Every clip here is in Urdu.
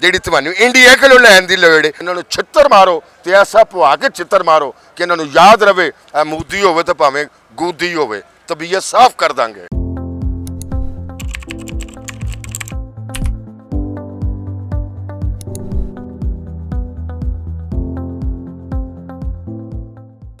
ਜਿਹੜੀ ਤੁਹਾਨੂੰ ਇੰਡੀਆ ਕੋਲੋਂ ਲੈਣ ਦੀ ਲੋੜ ਹੈ। ਇਹਨਾਂ ਨੂੰ ਛਿੱਤਰ ਮਾਰੋ ਤੇ ਐਸਾ ਪਵਾ ਕੇ ਛਿੱਤਰ ਮਾਰੋ ਕਿ ਇਹਨਾਂ ਨੂੰ ਯਾਦ ਰਵੇ ਇਹ ਮੂਦੀ ਹੋਵੇ ਤੇ ਭਾਵੇਂ ਗੂਦੀ ਹੋਵੇ, ਤਬੀਅਤ ਸਾਫ਼ ਕਰ ਦਾਂਗੇ।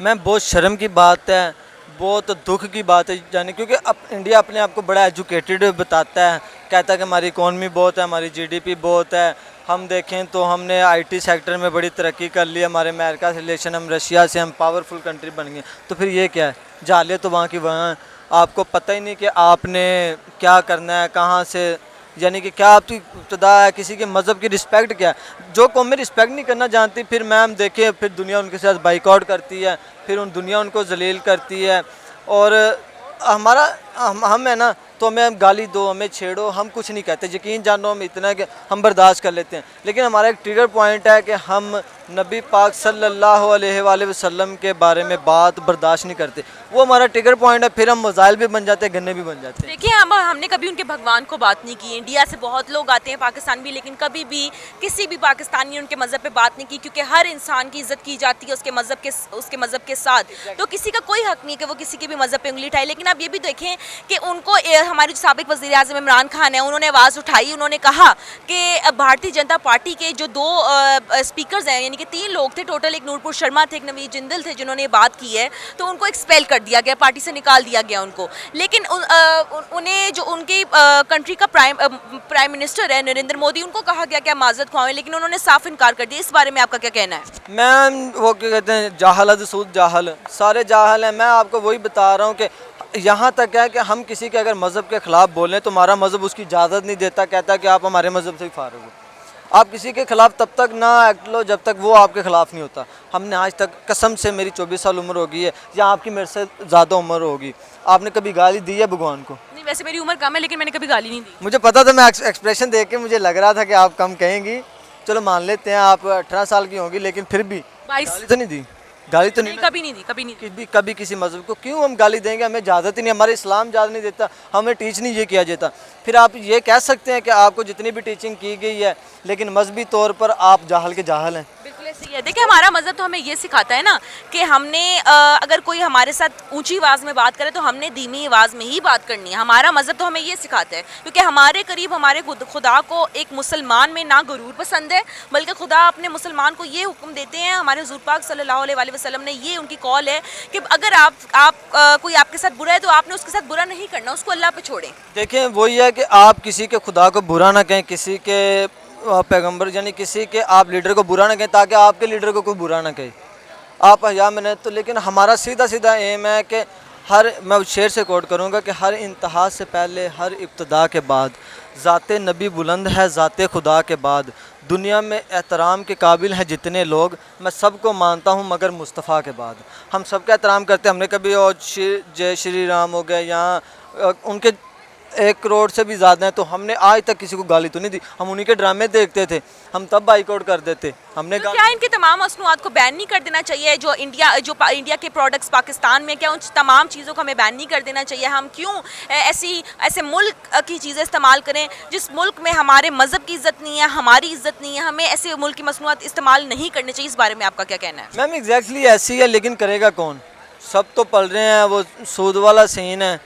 میم بہت شرم کی بات ہے, بہت دکھ کی بات ہے, یعنی کیونکہ اب انڈیا اپنے آپ کو بڑا ایجوکیٹڈ بتاتا ہے, کہتا ہے کہ ہماری اکانومی بہت ہے, ہماری جی ڈی پی بہت ہے. ہم دیکھیں تو ہم نے آئی ٹی سیکٹر میں بڑی ترقی کر لی, ہمارے امریکہ سے ریلیشن, ہم رشیا سے, ہم پاورفل کنٹری بن گئے. تو پھر یہ کیا ہے؟ جاہلیت تو وہاں کی وہاں ہے. آپ کو پتہ ہی نہیں کہ آپ نے کیا کرنا ہے, کہاں سے, یعنی کہ کیا آپ کی ابتدا ہے, کسی کے مذہب کی رسپیکٹ کیا ہے. جو قومیں رسپیکٹ نہیں کرنا جانتی, پھر میم دیکھیں پھر دنیا ان کے ساتھ بائیک آؤٹ کرتی ہے, پھر دنیا ان کو ذلیل کرتی ہے. اور ہمارا ہم ہے نا, تو ہمیں گالی دو, ہمیں چھیڑو, ہم کچھ نہیں کہتے, یقین جانو ہم اتنا ہے کہ ہم برداشت کر لیتے ہیں. لیکن ہمارا ایک ٹریگر پوائنٹ ہے کہ ہم نبی پاک صلی اللہ علیہ وآلہ وسلم کے بارے میں بات برداشت نہیں کرتے. وہ ہمارا ٹریگر پوائنٹ ہے, پھر ہم مزائل بھی بن جاتے ہیں, گنے بھی بن جاتے ہیں. دیکھیں ہم نے کبھی ان کے بھگوان کو بات نہیں کی. انڈیا سے بہت لوگ آتے ہیں, پاکستان بھی, لیکن کبھی بھی کسی بھی پاکستانی نے ان کے مذہب پہ بات نہیں کی, کیونکہ ہر انسان کی عزت کی جاتی ہے اس کے مذہب کے ساتھ. تو کسی کا کوئی حق نہیں کہ وہ کسی کے بھی مذہب پہ انگلی اٹھائے. لیکن آپ یہ بھی دیکھیں کہ ان کو ہمارے جو سابق وزیر اعظم عمران خان ہیں, انہوں نے آواز اٹھائی, انہوں نے کہا کہ بھارتی جنتا پارٹی کے جو 2 اسپیکرز ہیں, یعنی کہ 3 لوگ تھے ٹوٹل, ایک نورپور شرما تھے, ایک نوید جندل تھے, جنہوں نے بات کی ہے, تو ان کو ایکسپیل کر دیا گیا, پارٹی سے نکال دیا گیا ان کو. لیکن انہیں جو ان کی کنٹری کا پرائم منسٹر ہے نریندر مودی, ان کو کہا گیا کہ آپ معذرت خواہیں, لیکن انہوں نے صاف انکار کر دیا. اس بارے میں آپ کا کیا کہنا ہے؟ میم وہ کیا کہتے ہیں, جاہل از سود جاہل, سارے جاہل ہیں. میں آپ کو وہی بتا رہا ہوں کہ یہاں تک ہے کہ ہم کسی کے اگر مذہب کے خلاف بولیں تو ہمارا مذہب اس کی اجازت نہیں دیتا, کہتا ہے کہ آپ ہمارے مذہب سے ہی فارغ ہو. آپ کسی کے خلاف تب تک نہ ایکٹ لو جب تک وہ آپ کے خلاف نہیں ہوتا. ہم نے آج تک, قسم سے میری 24 سال عمر ہو گئی ہے, یا آپ کی میرے سے زیادہ عمر ہوگی, آپ نے کبھی گالی دی ہے بھگوان کو؟ نہیں, ویسے میری عمر کم ہے, لیکن میں نے کبھی گالی نہیں دی. مجھے پتا تھا, میں ایکسپریشن دیکھ کے مجھے لگ رہا تھا کہ آپ کم کہیں گی. چلو مان لیتے ہیں آپ 18 سال کی ہوں گی, لیکن پھر بھی 22. گالی تو نہیں دی, گالی تو نہیں, کبھی نہیں دی, کبھی نہیں دی. کبھی کسی مذہب کو کیوں ہم گالی دیں گے؟ ہمیں اجازت ہی نہیں, ہمارے اسلام اجازت نہیں دیتا, ہمیں ٹیچ نہیں یہ کیا جاتا. پھر آپ یہ کہہ سکتے ہیں کہ آپ کو جتنی بھی ٹیچنگ کی گئی ہے, لیکن مذہبی طور پر آپ جاہل کے جاہل ہیں. بالکل ایسے ہی ہے. دیکھیں ہمارا مذہب تو ہمیں یہ سکھاتا ہے نا کہ ہم نے اگر کوئی ہمارے ساتھ اونچی آواز میں بات کرے تو ہم نے دھیمی آواز میں ہی بات کرنی ہے. ہمارا مذہب تو ہمیں یہ سکھاتا ہے, کیونکہ ہمارے قریب ہمارے خدا کو ایک مسلمان میں نہ غرور پسند ہے, بلکہ خدا اپنے مسلمان کو یہ حکم دیتے ہیں, ہمارے حضور پاک صلی اللہ علیہ وسلم نے, یہ ان کی قول ہے کہ اگر آپ کوئی آپ کے ساتھ برا ہے تو آپ نے اس کے ساتھ برا نہیں کرنا, اس کو اللہ پہ چھوڑیں. دیکھیں وہی ہے کہ آپ کسی کے خدا کو برا نہ کہیں, کسی کے پیغمبر یعنی کسی کے آپ لیڈر کو برا نہ کہیں, تاکہ آپ کے لیڈر کو کوئی برا نہ کہے. آپ حیا میں نے تو, لیکن ہمارا سیدھا ایم ہے کہ میں شعر سے کوٹ کروں گا کہ ہر انتہا سے پہلے, ہر ابتدا کے بعد, ذات نبی بلند ہے ذات خدا کے بعد. دنیا میں احترام کے قابل ہیں جتنے لوگ, میں سب کو مانتا ہوں مگر مصطفیٰ کے بعد. ہم سب کا احترام کرتے ہیں. ہم نے کبھی جے شری رام ہو گئے, یہاں ان کے 1 کروڑ سے بھی زیادہ ہیں, تو ہم نے آج تک کسی کو گالی تو نہیں دی. ہم انہی کے ڈرامے دیکھتے تھے, ہم تب بائیک آؤٹ کر دیتے. ہم نے تو کیا ان کے تمام مصنوعات کو بین نہیں کر دینا چاہیے؟ جو انڈیا کے پروڈکٹس پاکستان میں, کیا ان تمام چیزوں کو ہمیں بین نہیں کر دینا چاہیے؟ ہم کیوں ایسے ملک کی چیزیں استعمال کریں جس ملک میں ہمارے مذہب کی عزت نہیں ہے, ہماری عزت نہیں ہے؟ ہمیں ایسے ملک کی مصنوعات استعمال نہیں کرنے چاہیے. اس بارے میں آپ کا کیا کہنا ہے؟ میم ایگزیکٹلی ایسی ہے, لیکن کرے گا کون؟ سب تو پل رہے ہیں, وہ سود والا سین ہے,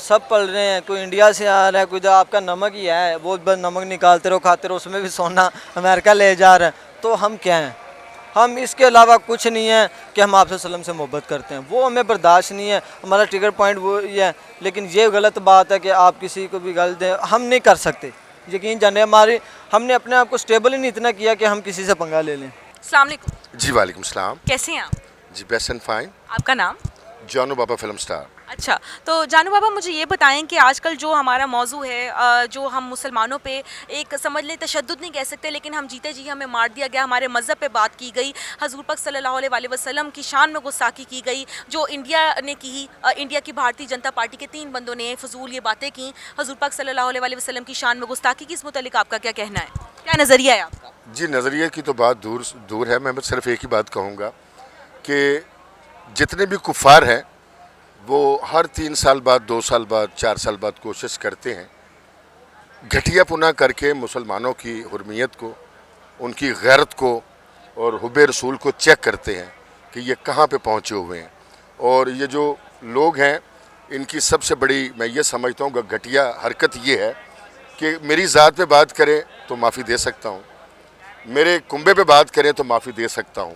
سب پل رہے ہیں. کوئی انڈیا سے آ رہا ہے, کوئی آپ کا نمک ہی ہے, وہ بس نمک نکالتے رہو, کھاتے رہو, اس میں بھی سونا امریکہ لے جا رہا ہے. تو ہم کیا ہیں؟ ہم اس کے علاوہ کچھ نہیں ہیں کہ ہم آپ وسلم سے محبت کرتے ہیں, وہ ہمیں برداشت نہیں ہے. ہمارا ٹریگر پوائنٹ وہ یہ ہے. لیکن یہ غلط بات ہے کہ آپ کسی کو بھی غلط دیں, ہم نہیں کر سکتے. یقین جانے ہم نے اپنے آپ کو اسٹیبل ہی نہیں اتنا کیا کہ ہم کسی سے پنگا لے لیں. السلام علیکم. جی وعلیکم السلام. کیسے ہیں آپ؟ جی بیسٹ اینڈ فائن. آپ کا نام؟ جانو بابا فلم سٹار. اچھا, تو جانو بابا مجھے یہ بتائیں کہ آج کل جو ہمارا موضوع ہے, جو ہم مسلمانوں پہ ایک سمجھ لیں تشدد نہیں کہہ سکتے, لیکن ہم جیتے جی ہمیں مار دیا گیا, ہمارے مذہب پہ بات کی گئی, حضور پاک صلی اللہ علیہ وسلم کی شان میں گستاخی کی گئی, جو انڈیا نے کی, انڈیا کی بھارتی جنتا پارٹی کے 3 بندوں نے فضول یہ باتیں کی, حضور پاک صلی اللہ علیہ وسلم کی شان میں گستاخی کی. اس متعلق آپ کا کیا کہنا ہے, کیا نظریہ ہے آپ کا؟ جی نظریے کی تو بات دور ہے. میں صرف ایک ہی بات کہوں گا کہ جتنے بھی کفار ہیں وہ ہر 3 سال بعد, 2 سال بعد, 4 سال بعد کوشش کرتے ہیں گھٹیا پنا کر کے مسلمانوں کی حرمیت کو, ان کی غیرت کو اور حب رسول کو چیک کرتے ہیں کہ یہ کہاں پہ پہنچے ہوئے ہیں. اور یہ جو لوگ ہیں ان کی سب سے بڑی میں یہ سمجھتا ہوں کہ گھٹیا حرکت یہ ہے کہ میری ذات پہ بات کریں تو معافی دے سکتا ہوں, میرے کنبے پہ بات کریں تو معافی دے سکتا ہوں,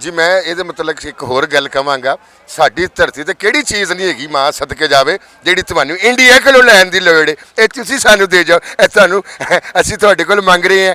ਜੀ ਮੈਂ ਇਹਦੇ ਮੁਤਲਕ ਇੱਕ ਹੋਰ ਗੱਲ ਕਵਾਂਗਾ, ਸਾਡੀ ਧਰਤੀ ਤੇ ਕਿਹੜੀ ਚੀਜ਼ ਨਹੀਂ ਹੈਗੀ ਮਾਂ ਸਦਕੇ ਜਾਵੇ ਜਿਹੜੀ ਤੁਹਾਨੂੰ ਇੰਡੀਆ ਕੋਲੋਂ ਲੈਣ ਦੀ ਲੋੜ ਹੈ, ਇਹ ਤੁਸੀਂ ਸਾਨੂੰ ਦੇ ਜਾਓ, ਇਹ ਤੁਹਾਨੂੰ ਅਸੀਂ ਤੁਹਾਡੇ ਕੋਲ ਮੰਗ ਰਹੇ ਹਾਂ,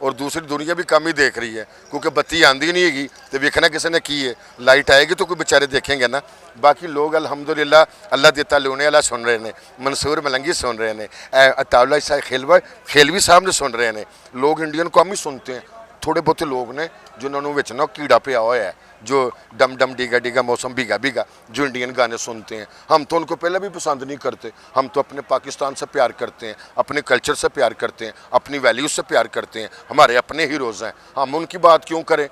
اور دوسری دنیا بھی کم ہی دیکھ رہی ہے کیونکہ بتی آندی نہیں ہے تو ویکھنا کسی نے کی ہے, لائٹ آئے گی تو کوئی بیچارے دیکھیں گے نا. باقی لوگ الحمدللہ اللہ دیتا لونے والا سن رہے ہیں, منصور ملنگی سن رہے ہیں, اطاولہ عیسیٰ خیلوی صاحب نے سن رہے ہیں. لوگ انڈین کو ہم ہی سنتے ہیں, تھوڑے بہت لوگ نے جنہوں نے وچ نا کیڑا پیا ہوا ہے جو ڈم ڈم ڈیگا ڈیگا موسم بھیگا بھیگا جو انڈین گانے سنتے ہیں. ہم تو ان کو پہلے بھی پسند نہیں کرتے, ہم تو اپنے پاکستان سے پیار کرتے ہیں, اپنے کلچر سے پیار کرتے ہیں, اپنی ویلیوز سے پیار کرتے ہیں. ہمارے اپنے ہیروز ہیں, ہم ان کی بات کیوں کریں؟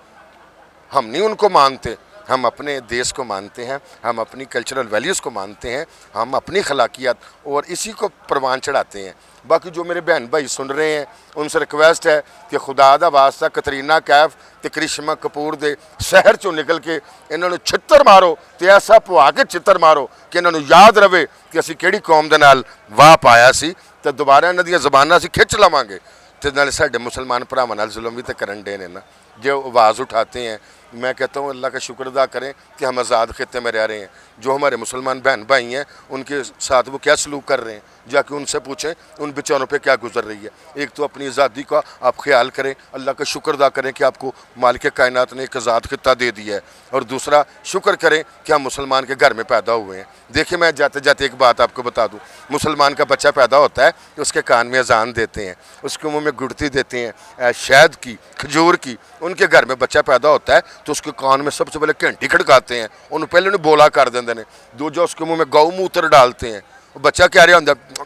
ہم نہیں ان کو مانتے, ہم اپنے دیش کو مانتے ہیں, ہم اپنی کلچرل ویلیوز کو مانتے ہیں, ہم اپنی خلاقیات اور اسی کو پروان چڑھاتے ہیں. باقی جو میرے بہن بھائی سن رہے ہیں ان سے ریکویسٹ ہے کہ خدا دا واسطہ کترینہ کیف تے کرشمہ کپور دے شہر چوں نکل کے انہوں نے چھتر مارو تے ایسا پوا کے چھتر مارو کہ انہوں نے یاد رہے کہ اسی کیڑی قوم دے نال واہ پایا سی تے دوبارہ انہاں دیاں زباناں اسی کھچ لواਂਗੇ تے نال ساڈے مسلمان بھراواں نال ظلم بھی تے کرن دے نے نا. جو آواز اٹھاتے ہیں, میں کہتا ہوں اللہ کا شکر ادا کریں کہ ہم آزاد خطے میں رہ رہے ہیں. جو ہمارے مسلمان بہن بھائی ہیں ان کے ساتھ وہ کیا سلوک کر رہے ہیں, جا کے ان سے پوچھیں ان بیچاروں پہ کیا گزر رہی ہے. ایک تو اپنی آزادی کا آپ خیال کریں, اللہ کا شکر ادا کریں کہ آپ کو مالک کائنات نے ایک آزاد خطہ دے دیا ہے, اور دوسرا شکر کریں کہ ہم مسلمان کے گھر میں پیدا ہوئے ہیں. دیکھیں میں جاتے جاتے ایک بات آپ کو بتا دوں, مسلمان کا بچہ پیدا ہوتا ہے تو اس کے کان میں اذان دیتے ہیں, اس کے منہ میں گڑتی دیتے ہیں شہد کی, کھجور کی. ان کے گھر میں بچہ پیدا ہوتا ہے تو اس کے کان میں سب سے پہلے گھنٹی کھڑکاتے ہیں, انہوں پہلے انہیں بولا کر دیں نے, دوجا اس کے منہ میں گو موتر ڈالتے ہیں. بچہ کہہ رہا ہوتا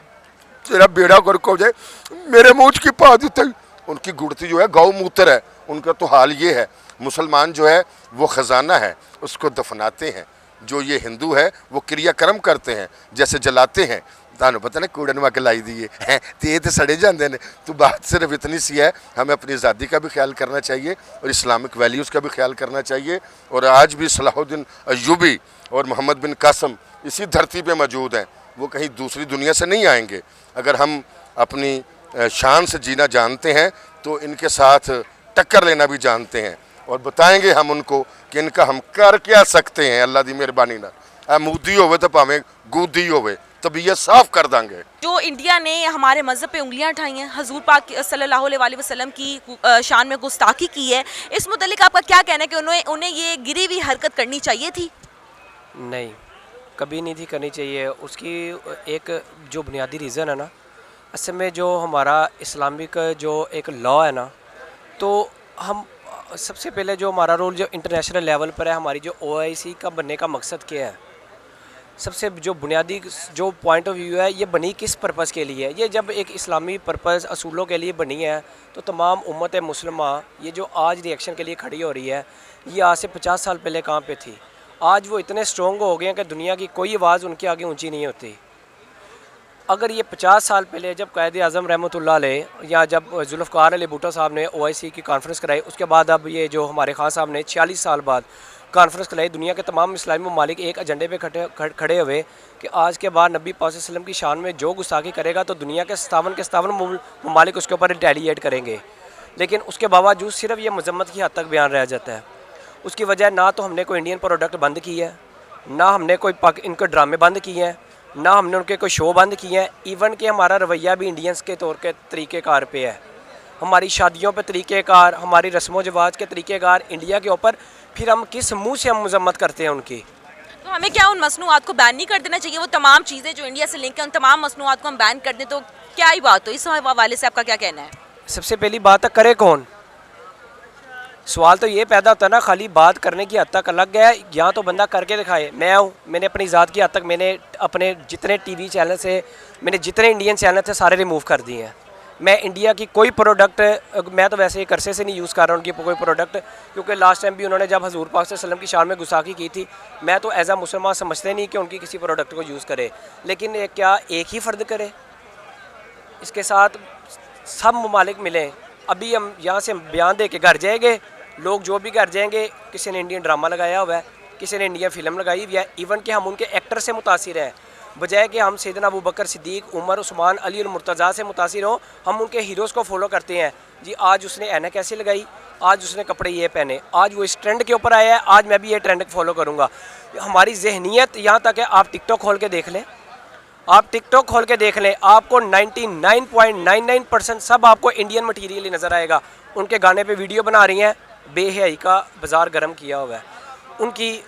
تیرا بیڑا گرک ہو جائے میرے منہ کی پا دیتے. ان کی گڑتی جو ہے گو موتر ہے. ان کا تو حال یہ ہے. مسلمان جو ہے وہ خزانہ ہے, اس کو دفناتے ہیں. جو یہ ہندو ہے وہ کریا کرم کرتے ہیں, جیسے جلاتے ہیں. تانوں پتہ نا کوڑن وا کے لائی دیے تو یہ تو سڑے جاندے نے. تو بات صرف اتنی سی ہے, ہمیں اپنی آزادی کا بھی خیال کرنا چاہیے اور اسلامک ویلیوز کا بھی خیال کرنا چاہیے. اور آج بھی صلاح الدین ایوبی اور محمد بن قاسم اسی دھرتی پہ موجود ہیں, وہ کہیں دوسری دنیا سے نہیں آئیں گے. اگر ہم اپنی شان سے جینا جانتے ہیں تو ان کے ساتھ ٹکر لینا بھی جانتے ہیں, اور بتائیں گے ہم ان کو کہ ان کا ہم کر کیا سکتے ہیں. اللہ دی مہربانی نال مودی ہوئے تو پاویں گودی ہوئے طبیعت صاف کر دیں گے. جو انڈیا نے ہمارے مذہب پہ انگلیاں اٹھائی ہیں, حضور پاک صلی اللہ علیہ وسلم کی شان میں گستاخی کی ہے, اس متعلق آپ کا کیا کہنا ہے کہ انہیں یہ گری ہوئی حرکت کرنی چاہیے تھی؟ نہیں, کبھی نہیں تھی کرنی چاہیے. اس کی ایک جو بنیادی ریزن ہے نا, اصل میں جو ہمارا اسلامک جو ایک لا ہے نا, تو ہم سب سے پہلے جو ہمارا رول جو انٹرنیشنل لیول پر ہے, ہماری جو OIC کا بننے کا مقصد کیا ہے, سب سے جو بنیادی جو پوائنٹ آف ویو ہے, یہ بنی کس پرپس کے لیے ہے. یہ جب ایک اسلامی پرپس اصولوں کے لیے بنی ہے تو تمام امت مسلمہ یہ جو آج ری ایکشن کے لیے کھڑی ہو رہی ہے, یہ آج سے 50 سال پہلے کہاں پہ تھی. آج وہ اتنے اسٹرونگ ہو گئے ہیں کہ دنیا کی کوئی آواز ان کے آگے اونچی نہیں ہوتی. اگر یہ 50 سال پہلے جب قائد اعظم رحمۃ اللہ علیہ یا جب ذوالفقار علی بھٹو صاحب نے OIC کی کانفرنس کرائی, اس کے بعد اب یہ جو ہمارے خان صاحب نے 46 سال بعد کانفرنس کرائی, دنیا کے تمام اسلامی ممالک ایک ایجنڈے پہ کھڑے ہوئے کہ آج کے بعد نبی پاک صلی اللہ علیہ وسلم کی شان میں جو گستاخی کرے گا تو دنیا کے 57 ممالک اس کے اوپر ریٹیلیٹ کریں گے. لیکن اس کے باوجود صرف یہ مذمت کی حد تک بیان رہ جاتا ہے. اس کی وجہ نہ تو ہم نے کوئی انڈین پروڈکٹ بند کی ہے, نہ ہم نے کوئی ان کے ڈرامے بند کیے ہیں, نہ ہم نے ان کے کوئی شو بند کیے ہیں. ایون کہ ہمارا رویہ بھی انڈینس کے طور کے طریقہ کار پہ ہے. ہماری شادیوں پہ طریقہ کار, ہماری رسم و رواج کے طریقہ کار انڈیا کے اوپر, پھر ہم کس منہ سے ہم مذمت کرتے ہیں ان کی. تو ہمیں کیا ان مصنوعات کو بین نہیں کر دینا چاہیے؟ وہ تمام چیزیں جو انڈیا سے لنک ہیں ان تمام مصنوعات کو ہم بین کر دیں تو کیا ہی بات ہو؟ اس حوالے سے آپ کا کیا کہنا ہے؟ سب سے پہلی بات ہے کرے کون. سوال تو یہ پیدا ہوتا ہے نا, خالی بات کرنے کی حد تک الگ ہے, یہاں تو بندہ کر کے دکھائے. میں ہوں, میں نے اپنی ذات کی حد تک میں نے اپنے جتنے ٹی وی چینل سے میں نے جتنے انڈین چینل تھے سارے ریموو کر دیے ہیں. میں انڈیا کی کوئی پروڈکٹ, میں تو ویسے ایک عرصے سے نہیں یوز کر رہا ہوں ان کی کوئی پروڈکٹ, کیونکہ لاسٹ ٹائم بھی انہوں نے جب حضور پاک صلی اللہ علیہ وسلم کی شان میں گستاخی کی تھی, میں تو ایز اے مسلمان سمجھتے نہیں کہ ان کی کسی پروڈکٹ کو یوز کرے. لیکن کیا ایک ہی فرد کرے؟ اس کے ساتھ سب ممالک ملیں. ابھی ہم یہاں سے بیان دے کے گھر جائیں گے, لوگ جو بھی گھر جائیں گے, کسی نے انڈین ڈرامہ لگایا ہوا ہے, کسی نے انڈین فلم لگائی ہوئی ہے. ایون کہ ہم ان کے ایکٹر سے متاثر ہیں, بجائے کہ ہم سیدنا ابو بکر صدیق, عمر, عثمان, علی المرتضیٰ سے متاثر ہوں, ہم ان کے ہیروز کو فالو کرتے ہیں. جی آج اس نے اینک ایسے لگائی, آج اس نے کپڑے یہ پہنے, آج وہ اس ٹرینڈ کے اوپر آیا ہے, آج میں بھی یہ ٹرینڈ فالو کروں گا. ہماری ذہنیت یہاں تک ہے. آپ ٹک ٹاک کھول کے دیکھ لیں, آپ ٹک ٹاک کھول کے دیکھ لیں, آپ کو 99.99% سب آپ کو انڈین مٹیریل ہی نظر آئے گا. ان کے گانے پہ ویڈیو بنا رہی ہیں, بے حیائی کا بازار گرم کیا ہوا ہے. ان کی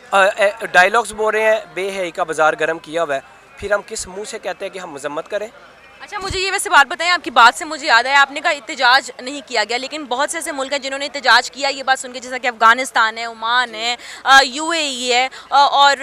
ڈائلاگز بول رہے ہیں بے حیائی کا بازار گرم کیا ہوا ہے. پھر ہم کس منہ سے کہتے ہیں کہ ہم مذمت کریں؟ اچھا مجھے یہ ویسے بات بتائیں, آپ کی بات سے مجھے یاد آیا, آپ نے کہا احتجاج نہیں کیا گیا, لیکن بہت سے ایسے ملک ہیں جنہوں نے احتجاج کیا, یہ بات سن کے, جیسا کہ افغانستان ہے, عمان ہے, UAE ہے, اور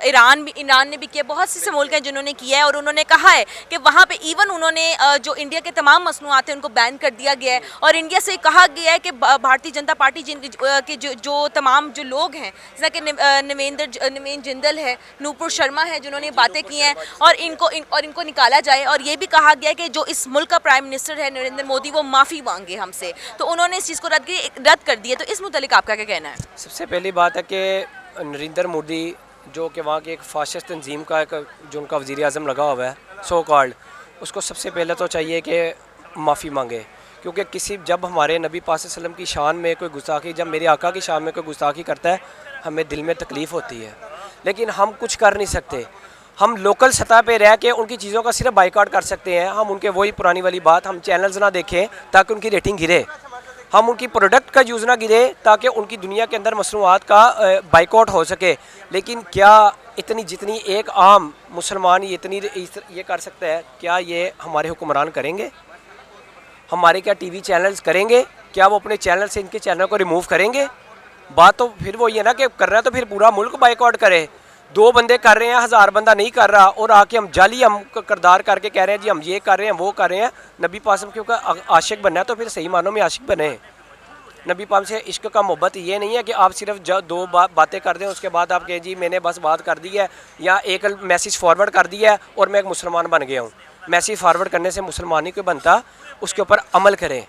ایران نے بھی کیا, بہت سے ایسے ملک ہیں جنہوں نے کیا ہے, اور انہوں نے کہا ہے کہ وہاں پہ ایون انہوں نے جو انڈیا کے تمام مصنوعات ہیں ان کو بین کر دیا گیا ہے, اور انڈیا سے کہا گیا ہے کہ بھارتی جنتا پارٹی کے جو تمام جو لوگ ہیں, جیسا کہ نوین جندل ہے, نوپور شرما ہے, جنہوں نے باتیں کی ہیں, اور ان کو نکالا جائے. اور یہ بھی کہا گیا کہ جو اس ملک کا پرائم منسٹر ہے نریندر مودی, وہ معافی مانگے ہم سے, تو انہوں نے اس چیز کو رد کر دیا. تو اس متعلق آپ کا کیا کہنا ہے؟ سب سے پہلی بات ہے کہ نریندر مودی جو کہ وہاں کی ایک فاشسٹ تنظیم کا ایک جو ان کا وزیر اعظم لگا ہوا ہے سو کالڈ, اس کو سب سے پہلے تو چاہیے کہ معافی مانگے, کیونکہ جب ہمارے نبی پاک صلی اللہ علیہ وسلم کی شان میں کوئی گستاخی, جب میرے آقا کی شان میں کوئی گستاخی کرتا ہے, ہمیں دل میں تکلیف ہوتی ہے, لیکن ہم کچھ کر نہیں سکتے. ہم لوکل سطح پہ رہ کے ان کی چیزوں کا صرف بائیکاٹ کر سکتے ہیں. ہم ان کے وہی پرانی والی بات, ہم چینلز نہ دیکھیں تاکہ ان کی ریٹنگ گرے, ہم ان کی پروڈکٹ کا یوز نہ گرے تاکہ ان کی دنیا کے اندر مصنوعات کا بائیکاٹ ہو سکے. لیکن کیا جتنی ایک عام مسلمان یہ کر سکتا ہے, کیا یہ ہمارے حکمران کریں گے؟ ہمارے کیا ٹی وی چینلز کریں گے؟ کیا وہ اپنے چینل سے ان کے چینل کو ریموو کریں گے؟ بات تو پھر وہ یہ نا کہ کر رہا ہے تو پھر پورا ملک بائیکاٹ کرے. 2 بندے کر رہے ہیں, 1000 بندہ نہیں کر رہا, اور آ کے ہم جعلی ہم کردار کر کے کہہ رہے ہیں جی ہم یہ کر رہے ہیں وہ کر رہے ہیں. نبی پاک کیونکہ عاشق بننا ہے تو پھر صحیح معنوں میں عاشق بنے. نبی پاک سے عشق کا محبت یہ نہیں ہے کہ آپ صرف 2 باتیں کر دیں, اس کے بعد آپ کہیں جی میں نے بس بات کر دی ہے, یا ایک میسیج فارورڈ کر دیا ہے اور میں ایک مسلمان بن گیا ہوں. میسیج فارورڈ کرنے سے مسلمان ہی کوئی بنتا, اس کے اوپر عمل کریں.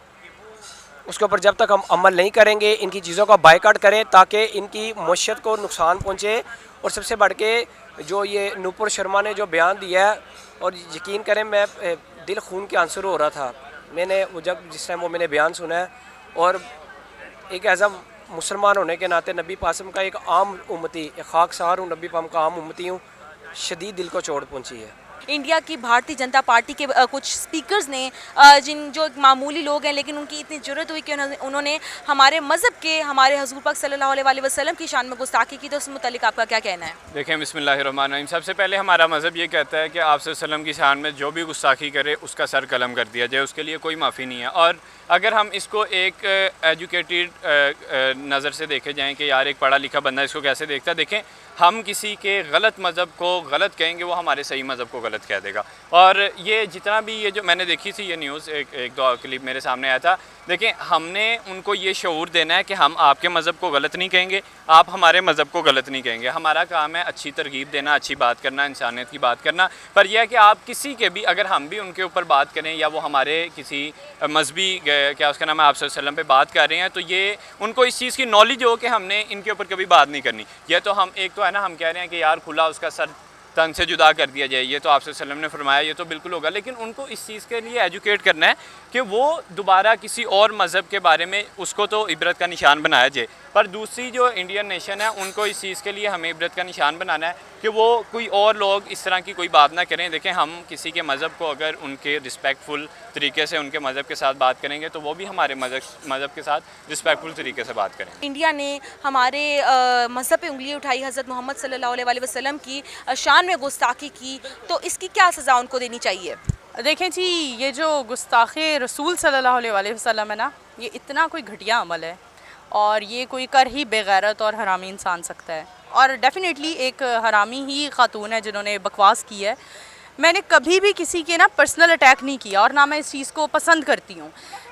اس کے اوپر جب تک ہم عمل نہیں کریں گے, ان کی چیزوں کا بائیکاٹ کریں تاکہ ان کی معیشت کو نقصان پہنچے. اور سب سے بڑھ کے جو یہ نوپور شرما نے جو بیان دیا ہے, اور یقین کریں میں دل خون کے آنسر ہو رہا تھا میں نے جس ٹائم وہ میں نے بیان سنا ہے, اور ایک ایز اے مسلمان ہونے کے ناطے نبی پاسم کا ایک عام امتی, ایک خاکسار ہوں, نبی پاک کا عام امتی ہوں, شدید دل کو چوٹ پہنچی ہے. انڈیا کی بھارتی جنتا پارٹی کے کچھ سپیکرز نے, جو معمولی لوگ ہیں لیکن ان کی اتنی ضرورت ہوئی کہ انہوں نے ہمارے مذہب کے, ہمارے حضور پاک صلی اللہ علیہ وسلم کی شان میں گستاخی کی. تو اس متعلق آپ کا کیا کہنا ہے؟ دیکھیں بسم اللہ الرحمن الرحیم, سب سے پہلے ہمارا مذہب یہ کہتا ہے کہ آپ صلی اللہ علیہ وسلم کی شان میں جو بھی گستاخی کرے اس کا سر قلم کر دیا جائے, اس کے لیے کوئی معافی نہیں ہے. اور اگر ہم اس کو ایک ایجوکیٹڈ نظر سے دیکھے جائیں کہ یار ایک پڑھا لکھا بندہ اس کو کیسے دیکھتا ہے, دیکھیں ہم کسی کے غلط مذہب کو غلط کہیں گے, وہ ہمارے صحیح مذہب کو غلط کہہ دے گا. اور یہ جتنا بھی یہ جو میں نے دیکھی تھی یہ نیوز, ایک 2 کلپ میرے سامنے آیا تھا, دیکھیں ہم نے ان کو یہ شعور دینا ہے کہ ہم آپ کے مذہب کو غلط نہیں کہیں گے, آپ ہمارے مذہب کو غلط نہیں کہیں گے. ہمارا کام ہے اچھی ترغیب دینا, اچھی بات کرنا, انسانیت کی بات کرنا. پر یہ ہے کہ آپ کسی کے بھی, اگر ہم بھی ان کے اوپر بات کریں یا وہ ہمارے کسی مذہبی کیا اس کا نام ہے آپ صلی اللہ علیہ وسلم پہ بات کر رہے ہیں, تو یہ ان کو اس چیز کی نالج ہو کہ ہم نے ان کے اوپر کبھی بات نہیں کرنی. یہ تو ہم ایک تو ہے نا, ہم کہہ رہے ہیں کہ یار کھلا اس کا سر تن سے جدا کر دیا جائے, یہ تو آپ صلی اللہ علیہ وسلم نے فرمایا, یہ تو بالکل ہوگا, لیکن ان کو اس چیز کے لیے ایجوکیٹ کرنا ہے کہ وہ دوبارہ کسی اور مذہب کے بارے میں اس کو تو عبرت کا نشان بنایا جائے. پر دوسری جو انڈین نیشن ہے ان کو اس چیز کے لیے ہمیں عبرت کا نشان بنانا ہے کہ وہ کوئی اور لوگ اس طرح کی کوئی بات نہ کریں. دیکھیں ہم کسی کے مذہب کو اگر ان کے رسپیکٹفل طریقے سے ان کے مذہب کے ساتھ بات کریں گے تو وہ بھی ہمارے مذہب کے ساتھ رسپیکٹفل طریقے سے بات کریں. انڈیا نے ہمارے مذہب پہ انگلی اٹھائی, حضرت محمد صلی اللہ علیہ وسلم کی شان میں گستاخی کی, تو اس کی کیا سزا ان کو دینی چاہیے؟ دیکھیں جی, یہ جو گستاخ رسول صلی اللہ علیہ وسلم ہے نا, یہ اتنا کوئی گھٹیا عمل ہے, اور یہ کوئی کر ہی بے غیرت اور حرامی انسان سکتا ہے. اور ڈیفینیٹلی ایک حرامی ہی خاتون ہے جنہوں نے بکواس کی ہے. میں نے کبھی بھی کسی کے نا پرسنل اٹیک نہیں کیا, اور نہ میں اس چیز کو پسند کرتی ہوں,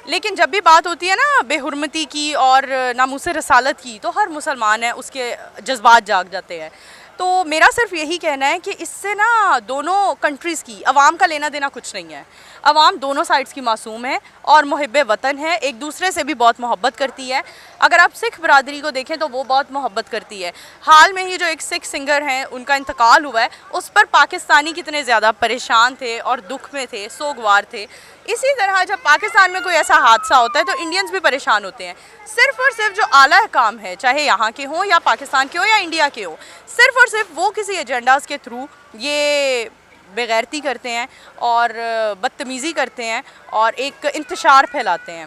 لیکن جب بھی بات ہوتی ہے نا بے حرمتی کی اور ناموس رسالت کی, تو ہر مسلمان ہے اس کے جذبات جاگ جاتے ہیں. تو میرا صرف یہی کہنا ہے کہ اس سے نا دونوں کنٹریز کی عوام کا لینا دینا کچھ نہیں ہے. عوام دونوں سائڈز کی معصوم ہے اور محب وطن ہے, ایک دوسرے سے بھی بہت محبت کرتی ہے. اگر آپ سکھ برادری کو دیکھیں تو وہ بہت محبت کرتی ہے. حال میں ہی جو ایک سکھ سنگر ہیں ان کا انتقال ہوا ہے, اس پر پاکستانی کتنے زیادہ پریشان تھے اور دکھ میں تھے, سوگوار تھے. اسی طرح جب پاکستان میں کوئی ایسا حادثہ ہوتا ہے تو انڈینز بھی پریشان ہوتے ہیں. صرف اور صرف جو اعلیٰ حکام ہے, چاہے یہاں کے ہوں یا پاکستان کے ہوں یا انڈیا کے ہوں, صرف اور صرف وہ کسی ایجنڈاز کے تھرو یہ بےغیرتی کرتے ہیں اور بدتمیزی کرتے ہیں اور ایک انتشار پھیلاتے ہیں.